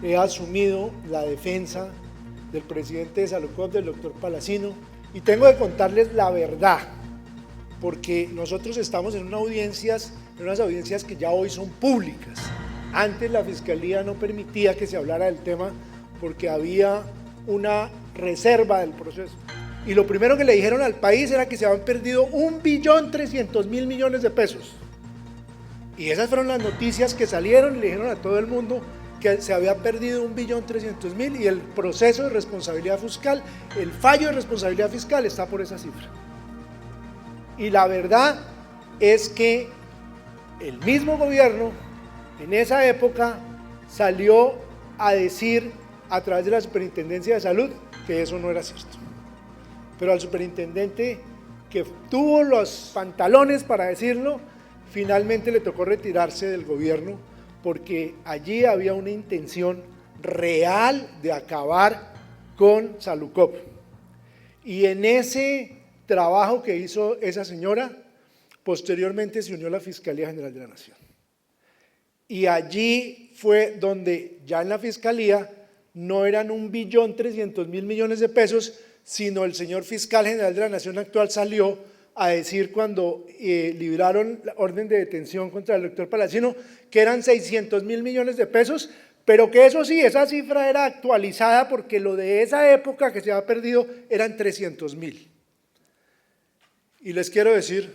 he asumido la defensa del presidente de Salucop, del doctor Palacino, y tengo que contarles la verdad, porque nosotros estamos en unas audiencias que ya hoy son públicas. Antes la Fiscalía no permitía que se hablara del tema porque había una reserva del proceso. Y lo primero que le dijeron al país era que se habían perdido 1.300.000.000.000 de pesos. Y esas fueron las noticias que salieron y le dijeron a todo el mundo que se había perdido 1.300.000 y el proceso de responsabilidad fiscal, el fallo de responsabilidad fiscal está por esa cifra. Y la verdad es que el mismo gobierno en esa época salió a decir a través de la Superintendencia de Salud que eso no era cierto. Pero al superintendente que tuvo los pantalones para decirlo, finalmente le tocó retirarse del gobierno porque allí había una intención real de acabar con Salucop. Y en ese trabajo que hizo esa señora, posteriormente se unió la Fiscalía General de la Nación. Y allí fue donde ya en la Fiscalía no eran 1.300.000.000.000 de pesos, sino el señor Fiscal General de la Nación actual salió a decir cuando libraron la orden de detención contra el doctor Palacino que eran 600.000.000.000 de pesos, pero que eso sí, esa cifra era actualizada porque lo de esa época que se había perdido eran 300.000. Y les quiero decir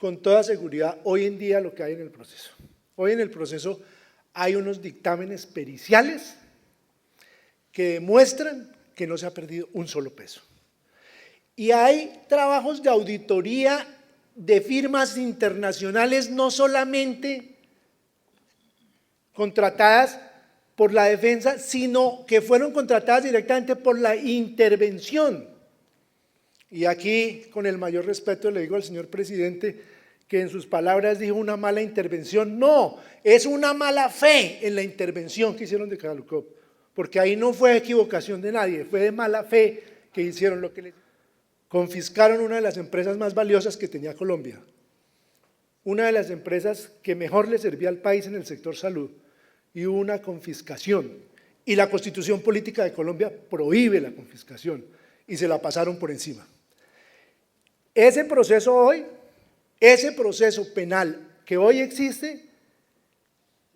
con toda seguridad hoy en día lo que hay en el proceso. Hoy en el proceso hay unos dictámenes periciales que demuestran que no se ha perdido un solo peso. Y hay trabajos de auditoría de firmas internacionales, no solamente contratadas por la defensa, sino que fueron contratadas directamente por la intervención. Y aquí, con el mayor respeto, le digo al señor presidente que en sus palabras dijo una mala intervención. No, es una mala fe en la intervención que hicieron de Salucop, porque ahí no fue equivocación de nadie, fue de mala fe que hicieron lo que les confiscaron una de las empresas más valiosas que tenía Colombia, una de las empresas que mejor le servía al país en el sector salud, y hubo una confiscación, y la Constitución Política de Colombia prohíbe la confiscación, y se la pasaron por encima. Ese proceso penal que hoy existe,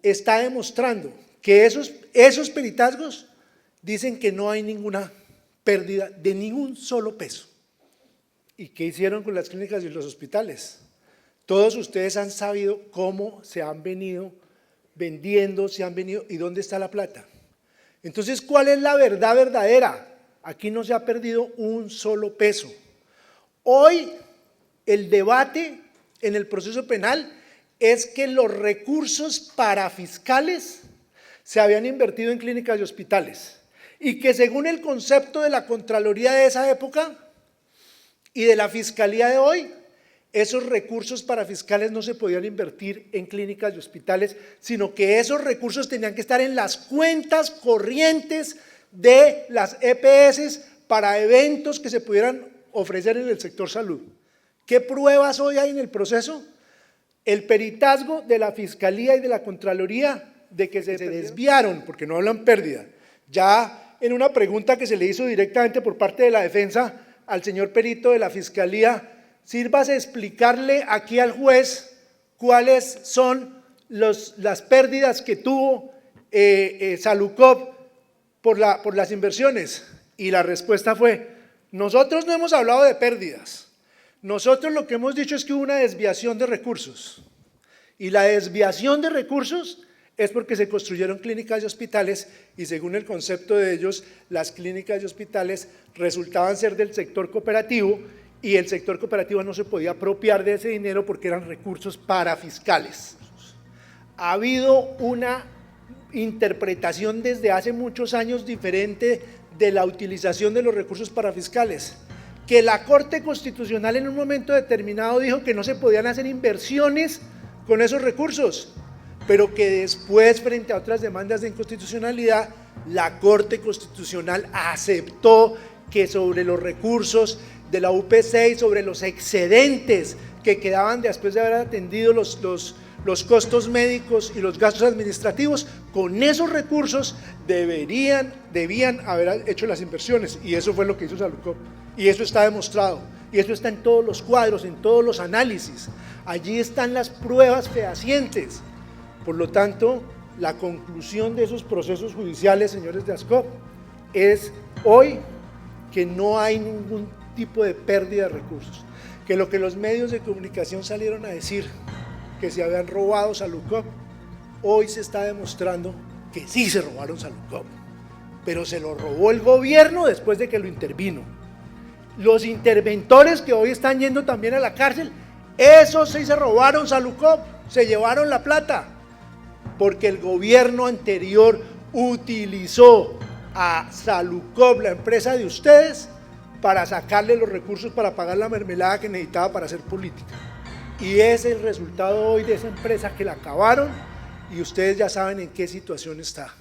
está demostrando que esos peritazgos dicen que no hay ninguna pérdida de ningún solo peso. ¿Y qué hicieron con las clínicas y los hospitales? Todos ustedes han sabido cómo se han venido vendiendo, y dónde está la plata. Entonces, ¿cuál es la verdad verdadera? Aquí no se ha perdido un solo peso. Hoy el debate en el proceso penal es que los recursos para fiscales se habían invertido en clínicas y hospitales y que según el concepto de la Contraloría de esa época y de la Fiscalía de hoy, esos recursos para fiscales no se podían invertir en clínicas y hospitales, sino que esos recursos tenían que estar en las cuentas corrientes de las EPS para eventos que se pudieran ofrecer en el sector salud. ¿Qué pruebas hoy hay en el proceso? El peritazgo de la Fiscalía y de la Contraloría de que se desviaron, porque no hablan pérdida. Ya en una pregunta que se le hizo directamente por parte de la defensa al señor perito de la Fiscalía, sírvase explicarle aquí al juez cuáles son las pérdidas que tuvo Salucop por las inversiones. Y la respuesta fue: nosotros no hemos hablado de pérdidas. Nosotros lo que hemos dicho es que hubo una desviación de recursos. Y la desviación de recursos es porque se construyeron clínicas y hospitales y según el concepto de ellos, las clínicas y hospitales resultaban ser del sector cooperativo y el sector cooperativo no se podía apropiar de ese dinero porque eran recursos para fiscales. Ha habido una interpretación desde hace muchos años diferente de la utilización de los recursos para fiscales, que la Corte Constitucional en un momento determinado dijo que no se podían hacer inversiones con esos recursos, pero que después, frente a otras demandas de inconstitucionalidad, la Corte Constitucional aceptó que sobre los recursos de la UP6, sobre los excedentes que quedaban después de haber atendido los los costos médicos y los gastos administrativos, con esos recursos debían haber hecho las inversiones, y eso fue lo que hizo Salucop, y eso está demostrado, y eso está en todos los cuadros, en todos los análisis, allí están las pruebas fehacientes. Por lo tanto, la conclusión de esos procesos judiciales, señores de ASCOP, es hoy que no hay ningún tipo de pérdida de recursos, que lo que los medios de comunicación salieron a decir, que se habían robado Salucop, hoy se está demostrando que sí se robaron Salucop, pero se lo robó el gobierno después de que lo intervino. Los interventores que hoy están yendo también a la cárcel, esos sí se robaron Salucop, se llevaron la plata, porque el gobierno anterior utilizó a Salucop, la empresa de ustedes, para sacarle los recursos para pagar la mermelada que necesitaba para hacer política. Y ese es el resultado hoy de esa empresa que la acabaron, y ustedes ya saben en qué situación está.